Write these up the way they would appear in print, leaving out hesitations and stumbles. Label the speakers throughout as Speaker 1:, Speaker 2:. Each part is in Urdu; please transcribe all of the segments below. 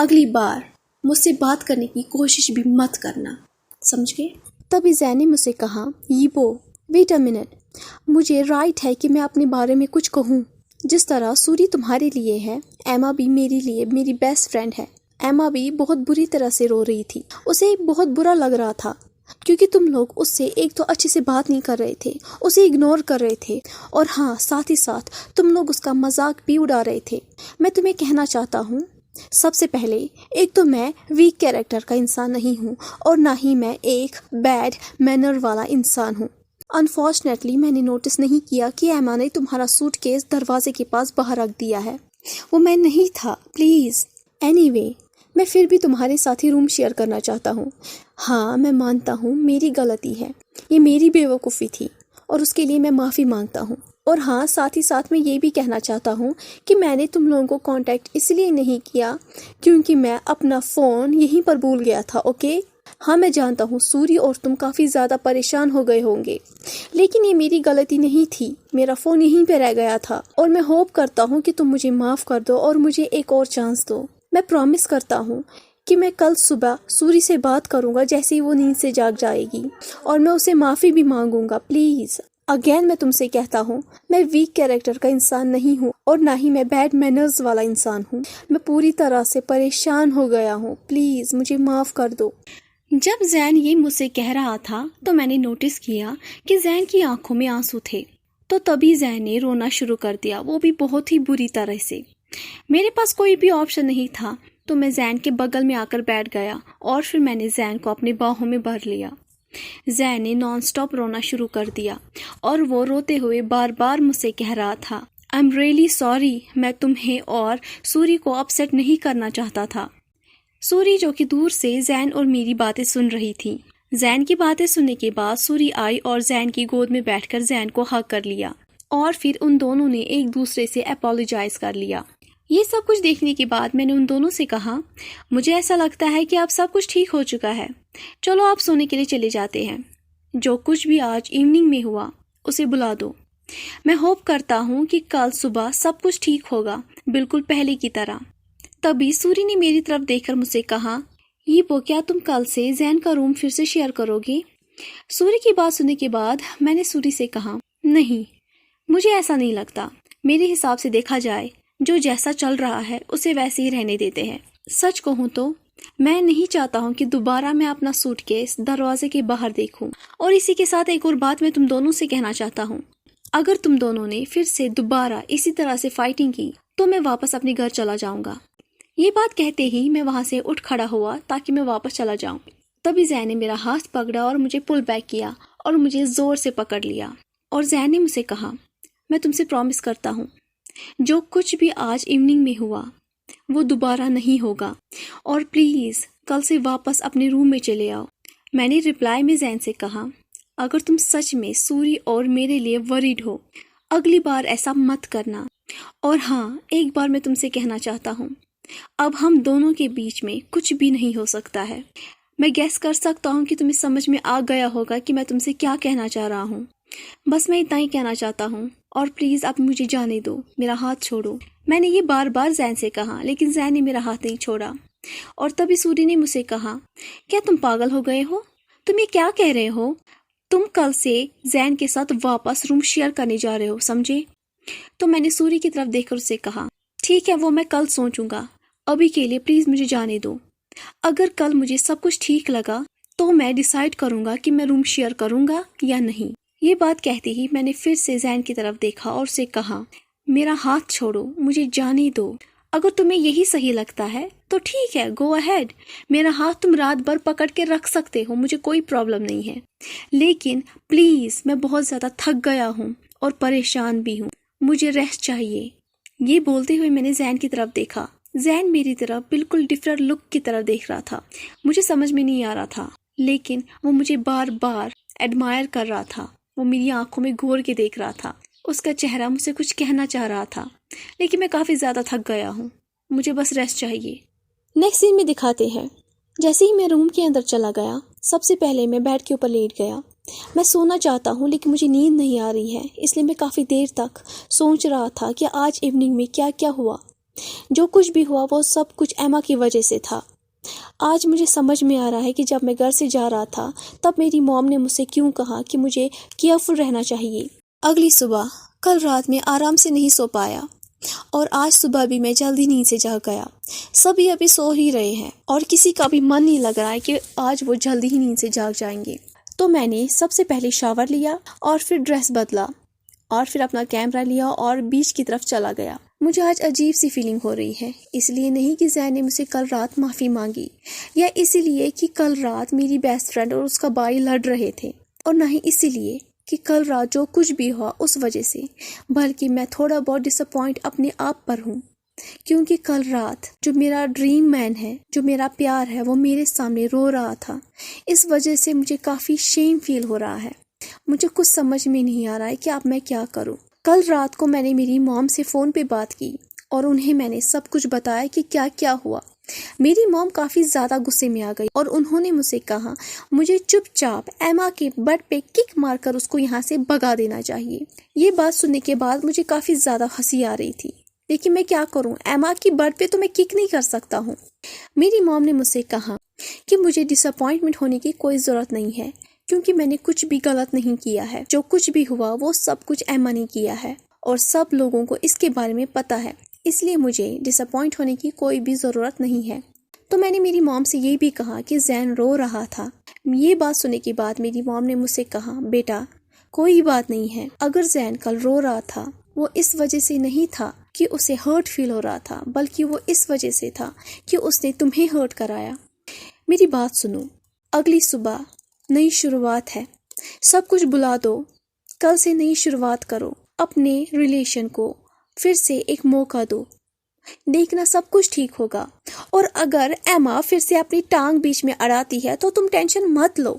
Speaker 1: اگلی بار مجھ سے بات کرنے کی کوشش بھی مت کرنا، سمجھ گئے؟ تبھی زین نے مجھ سے کہا، یبو ویٹ اے منٹ، مجھے رائٹ ہے کہ میں اپنے بارے میں کچھ کہوں۔ جس طرح سوری تمہارے لیے ہے، ایما بھی میرے لیے میری بیسٹ فرینڈ ہے۔ ایما بھی بہت بری طرح سے رو رہی تھی، اسے بہت برا لگ رہا تھا کیونکہ تم لوگ اس سے ایک تو اچھے سے بات نہیں کر رہے تھے، اسے اگنور کر رہے تھے، اور ہاں ساتھ ہی ساتھ تم لوگ اس کا مذاق بھی اڑا رہے تھے۔ میں تمہیں کہنا چاہتا ہوں، سب سے پہلے ایک تو میں ویک کیریکٹر کا انسان نہیں ہوں، اور نہ ہی میں ایک بیڈ مینر والا انسان ہوں۔ انفارچونیٹلی میں نے نوٹس نہیں کیا کہ ایما نے تمہارا سوٹ کیس دروازے کے پاس باہر رکھ دیا ہے، وہ میں نہیں تھا، پلیز۔ اینی وے، میں پھر بھی تمہارے ساتھ ہی روم شیئر کرنا چاہتا ہوں۔ ہاں میں مانتا ہوں میری غلطی ہے، یہ میری بے وقوفی تھی اور اس کے لیے میں معافی مانگتا ہوں۔ اور ہاں ساتھ ہی ساتھ میں یہ بھی کہنا چاہتا ہوں کہ میں نے تم لوگوں کو کانٹیکٹ اس لیے نہیں کیا کیونکہ میں اپنا فون یہیں پر بھول گیا تھا، اوکے؟ ہاں میں جانتا ہوں سوری اور تم کافی زیادہ پریشان ہو گئے ہوں گے، لیکن یہ میری غلطی نہیں تھی، میرا فون یہیں پہ رہ گیا تھا، اور میں ہوپ کرتا ہوں کہ تم مجھے معاف کر دو اور مجھے ایک اور چانس دو۔ میں پرامس کرتا ہوں کہ میں کل صبح سوری سے بات کروں گا جیسے ہی وہ نیند سے جاگ جائے گی، اور میں اسے معافی بھی مانگوں گا، پلیز۔ اگین میں تم سے کہتا ہوں، میں ویک کیریکٹر کا انسان نہیں ہوں اور نہ ہی میں بیڈ مینرز والا انسان ہوں، میں پوری طرح سے پریشان ہو گیا ہوں، پلیز مجھے معاف کر دو۔ جب زین یہ مجھ سے کہہ رہا تھا تو میں نے نوٹس کیا کہ زین کی آنکھوں میں آنسو تھے، تو تبھی زین نے رونا شروع کر دیا، وہ بھی بہت ہی بری طرح سے۔ میرے پاس کوئی بھی آپشن نہیں تھا تو میں زین کے بغل میں آ کر بیٹھ گیا اور پھر میں نے زین کو اپنے باہوں میں بھر لیا۔ زین نے نان سٹاپ رونا شروع کر دیا اور وہ روتے ہوئے بار بار مجھ سے کہہ رہا تھا، آئی ایم ریئلی سوری، میں تمہیں اور سوری کو اپسیٹ نہیں کرنا چاہتا تھا۔ سوری جو کہ دور سے زین اور میری باتیں سن رہی تھی، زین کی باتیں سننے کے بعد سوری آئی اور زین کی گود میں بیٹھ کر زین کو ہگ کر لیا، اور پھر ان دونوں نے ایک دوسرے سے اپولوجائز کر لیا۔ یہ سب کچھ دیکھنے کے بعد میں نے ان دونوں سے کہا، مجھے ایسا لگتا ہے کہ اب سب کچھ ٹھیک ہو چکا ہے، چلو آپ سونے کے لیے چلے جاتے ہیں، جو کچھ بھی آج ایوننگ میں ہوا اسے بلا دو، میں ہوپ کرتا ہوں کہ کل صبح سب کچھ ٹھیک ہوگا بالکل پہلے کی طرح۔ تبھی سوری نے میری طرف دیکھ کر مجھ سے کہا، یہ کیا تم کل سے زین کا روم پھر سے شیئر کرو گے؟ سوری کی بات سننے کے بعد میں نے سوری سے کہا، نہیں، مجھے ایسا نہیں لگتا، میرے حساب سے دیکھا جائے جو جیسا چل رہا ہے اسے ویسے ہی رہنے دیتے ہیں۔ سچ کہوں تو میں نہیں چاہتا ہوں کہ دوبارہ میں اپنا سوٹ کیس دروازے کے باہر دیکھوں، اور اسی کے ساتھ ایک اور بات میں تم دونوں سے کہنا چاہتا ہوں، اگر تم دونوں نے پھر سے دوبارہ اسی طرح سے فائٹنگ کی تو میں واپس اپنے گھر چلا جاؤں گا۔ یہ بات کہتے ہی میں وہاں سے اٹھ کھڑا ہوا تاکہ میں واپس چلا جاؤں۔ تبھی زین نے میرا ہاتھ پکڑا اور مجھے پل بیک کیا اور مجھے زور سے پکڑ لیا، اور زین نے مجھ سے کہا، میں تم سے پرامس کرتا ہوں جو کچھ بھی آج ایوننگ میں ہوا وہ دوبارہ نہیں ہوگا، اور پلیز کل سے واپس اپنے روم میں چلے آؤ۔ میں نے ریپلائی میں زین سے کہا، اگر تم سچ میں سوری اور میرے لیے وریڈ ہو اگلی بار ایسا مت کرنا، اور ہاں ایک بار میں تم سے کہنا چاہتا ہوں، اب ہم دونوں کے بیچ میں کچھ بھی نہیں ہو سکتا ہے۔ میں گیس کر سکتا ہوں کہ تمہیں سمجھ میں آ گیا ہوگا کہ میں تم سے کیا کہنا چاہ رہا ہوں، بس میں اتنا ہی کہنا چاہتا ہوں، اور پلیز اب مجھے جانے دو، میرا ہاتھ چھوڑو۔ میں نے یہ بار بار زین سے کہا لیکن زین نے میرا ہاتھ نہیں چھوڑا، اور تبھی سوری نے مجھ سے کہا، کیا تم پاگل ہو گئے ہو؟ تم یہ کیا کہہ رہے ہو؟ تم کل سے زین کے ساتھ واپس روم شیئر کرنے جا رہے ہو، سمجھے؟ تو میں نے سوری کی طرف دیکھ کر اسے کہا، ٹھیک ہے، وہ میں کل سوچوں گا، ابھی کے لیے پلیز مجھے جانے دو۔ اگر کل مجھے سب کچھ ٹھیک لگا تو میں ڈیسائیڈ کروں گا کہ میں روم شیئر کروں گا یا نہیں۔ یہ بات کہتے ہی میں نے پھر سے زین کی طرف دیکھا اور اسے کہا، میرا ہاتھ چھوڑو، مجھے جانے دو، اگر تمہیں یہی صحیح لگتا ہے تو ٹھیک ہے، گو اہیڈ، میرا ہاتھ تم رات بھر پکڑ کے رکھ سکتے ہو، مجھے کوئی پرابلم نہیں ہے، لیکن پلیز میں بہت زیادہ تھک گیا ہوں اور پریشان بھی ہوں، مجھے ریسٹ چاہیے۔ یہ بولتے ہوئے میں نے زین کی طرف دیکھا، زین میری طرف بالکل ڈفرنٹ لک کی طرف دیکھ رہا تھا، مجھے سمجھ میں نہیں آ رہا تھا، لیکن وہ مجھے بار بار ایڈمائر کر رہا تھا، وہ میری آنکھوں میں گھور کے دیکھ رہا تھا، اس کا چہرہ مجھ سے کچھ کہنا چاہ رہا تھا، لیکن میں کافی زیادہ تھک گیا ہوں، مجھے بس ریسٹ چاہیے۔ نیکسٹ سین میں دکھاتے ہیں، جیسے ہی میں روم کے اندر چلا گیا سب سے پہلے میں بیڈ کے اوپر لیٹ گیا۔ میں سونا چاہتا ہوں لیکن مجھے نیند نہیں آ رہی ہے، اس لیے میں کافی دیر تک سوچ رہا تھا کہ آج ایوننگ میں کیا کیا ہوا۔ جو کچھ بھی ہوا وہ سب کچھ ایما کی وجہ سے تھا۔ آج مجھے سمجھ میں آ رہا ہے کہ جب میں گھر سے جا رہا تھا تب میری موم نے مجھ سے کیوں کہا کہ مجھے کیئرفل رہنا چاہیے۔ اگلی صبح کل رات میں آرام سے نہیں سو پایا اور آج صبح بھی میں جلدی نیند سے جاگ گیا۔ سبھی ابھی سو ہی رہے ہیں اور کسی کا بھی من نہیں لگ رہا ہے کہ آج وہ جلدی ہی نیند سے جاگ جائیں گے۔ تو میں نے سب سے پہلے شاور لیا اور پھر ڈریس بدلا اور پھر اپنا کیمرہ لیا اور بیچ کی طرف چلا گیا۔ مجھے آج عجیب سی فیلنگ ہو رہی ہے، اس لیے نہیں کہ زین نے مجھ سے کل رات معافی مانگی یا اسی لیے کہ کل رات میری بیسٹ فرینڈ اور اس کا بھائی لڑ رہے تھے، اور نہ ہی اسی لیے کہ کل رات جو کچھ بھی ہوا اس وجہ سے، بلکہ میں تھوڑا بہت ڈس اپوائنٹ اپنے آپ پر ہوں، کیونکہ کل رات جو میرا ڈریم مین ہے، جو میرا پیار ہے، وہ میرے سامنے رو رہا تھا۔ اس وجہ سے مجھے کافی شیم فیل ہو رہا ہے۔ مجھے کچھ سمجھ میں نہیں آ رہا ہے کہ اب میں کیا کروں۔ کل رات کو میں نے میری موم سے فون پہ بات کی اور انہیں میں نے سب کچھ بتایا کہ کیا کیا ہوا۔ میری موم کافی زیادہ غصے میں آ گئی اور انہوں نے مجھ سے کہا مجھے چپ چاپ ایما کے بٹ پہ کک مار کر اس کو یہاں سے بھگا دینا چاہیے۔ یہ بات سننے کے بعد مجھے کافی زیادہ ہنسی آ رہی تھی، لیکن میں کیا کروں، ایما کی بٹ پہ تو میں کک نہیں کر سکتا ہوں۔ میری موم نے مجھ سے کہا کہ مجھے ڈس اپوائنٹمنٹ ہونے کی کوئی ضرورت نہیں ہے، کیونکہ میں نے کچھ بھی غلط نہیں کیا ہے۔ جو کچھ بھی ہوا وہ سب کچھ ایما نے کیا ہے اور سب لوگوں کو اس کے بارے میں پتا ہے، اس لیے مجھے ڈس اپوائنٹ ہونے کی کوئی بھی ضرورت نہیں ہے۔ تو میں نے میری موم سے یہ بھی کہا کہ زین رو رہا تھا۔ یہ بات سننے کے بعد میری موم نے مجھ سے کہا بیٹا کوئی بات نہیں ہے، اگر زین کل رو رہا تھا وہ اس وجہ سے نہیں تھا کہ اسے ہرٹ فیل ہو رہا تھا، بلکہ وہ اس وجہ سے تھا کہ اس نے تمہیں ہرٹ کرایا۔ میری بات سنو، اگلی صبح نئی شروعات ہے، سب کچھ بلا دو، کل سے نئی شروعات کرو، اپنے ریلیشن کو پھر سے ایک موقع دو، دیکھنا سب کچھ ٹھیک ہوگا۔ اور اگر ایما پھر سے اپنی ٹانگ بیچ میں اڑاتی ہے تو تم ٹینشن مت لو،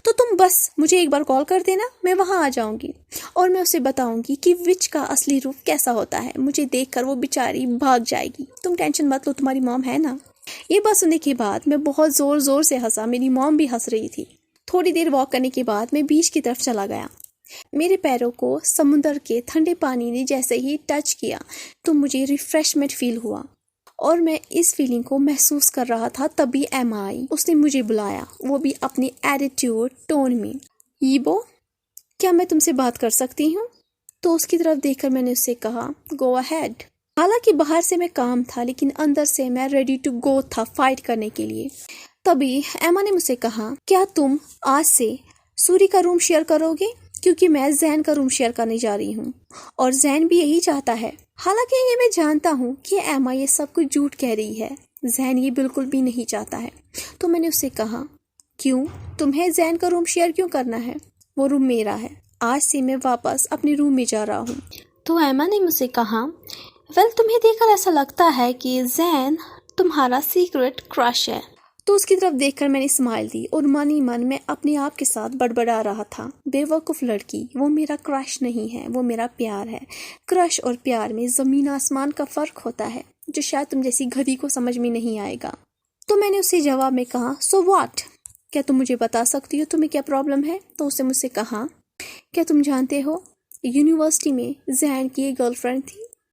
Speaker 1: تو تم بس مجھے ایک بار کال کر دینا، میں وہاں آ جاؤں گی اور میں اسے بتاؤں گی کہ وچ کا اصلی روپ کیسا ہوتا ہے۔ مجھے دیکھ کر وہ بیچاری بھاگ جائے گی، تم ٹینشن مت لو، تمہاری موم ہے نا۔ یہ بات سننے کے بعد میں بہت زور زور سے ہنسا، میری موم بھی ہنس رہی تھی۔ تھوڑی دیر واک کرنے کے بعد میں بیچ کی طرف چلا گیا۔ میرے پیروں کو سمندر کے ٹھنڈے پانی نے جیسے ہی ٹچ کیا تو مجھے ریفریشمنٹ فیل ہوا اور میں اس فیلنگ کو محسوس کر رہا تھا۔ تبھی ایما آئی، اس نے مجھے بلایا، وہ بھی اپنی ایٹیٹیوڈ ٹون میں۔ یبو کیا میں تم سے بات کر سکتی ہوں؟ تو اس کی طرف دیکھ کر میں نے اس سے کہا گو اہیڈ۔ حالانکہ باہر سے میں کام تھا لیکن اندر سے میں ریڈی ٹو گو تھا فائٹ کرنے کے لیے۔ تبھی ایما نے مجھ سے کہا کیا تم آج سے سوری کا روم شیئر کرو گے، کیونکہ میں زین کا روم شیئر کرنے جا رہی ہوں اور زین بھی یہی چاہتا ہے۔ حالانکہ یہ میں جانتا ہوں کہ ایما یہ سب کچھ جھوٹ کہہ رہی ہے، زین یہ بالکل بھی نہیں چاہتا ہے۔ تو میں نے اس سے کہا کیوں، تمہیں زین کا روم شیئر کیوں کرنا ہے؟ وہ روم میرا ہے، آج سے میں واپس اپنے روم میں جا رہا ہوں۔ تو ایما نے مجھ سے کہا ویل تمہیں دیکھ کر ایسا لگتا ہے کہ زین تمہارا سیکرٹ کرش ہے۔ تو اس کی طرف دیکھ کر میں نے اسمائل دی اور من ہی من میں اپنے آپ کے ساتھ بڑبڑا رہا تھا بے وقوف لڑکی، وہ میرا کرش نہیں ہے، وہ میرا پیار ہے۔ کرش اور پیار میں زمین آسمان کا فرق ہوتا ہے جو شاید تم جیسی گدھی کو سمجھ میں نہیں آئے گا۔ تو میں نے اسے جواب میں کہا سو واٹ، کیا تم مجھے بتا سکتی ہو تمہیں کیا پرابلم ہے؟ تو اس نے مجھ سے کہا کیا تم جانتے ہو یونیورسٹی میں زین کی ایک گرل فرینڈ تھی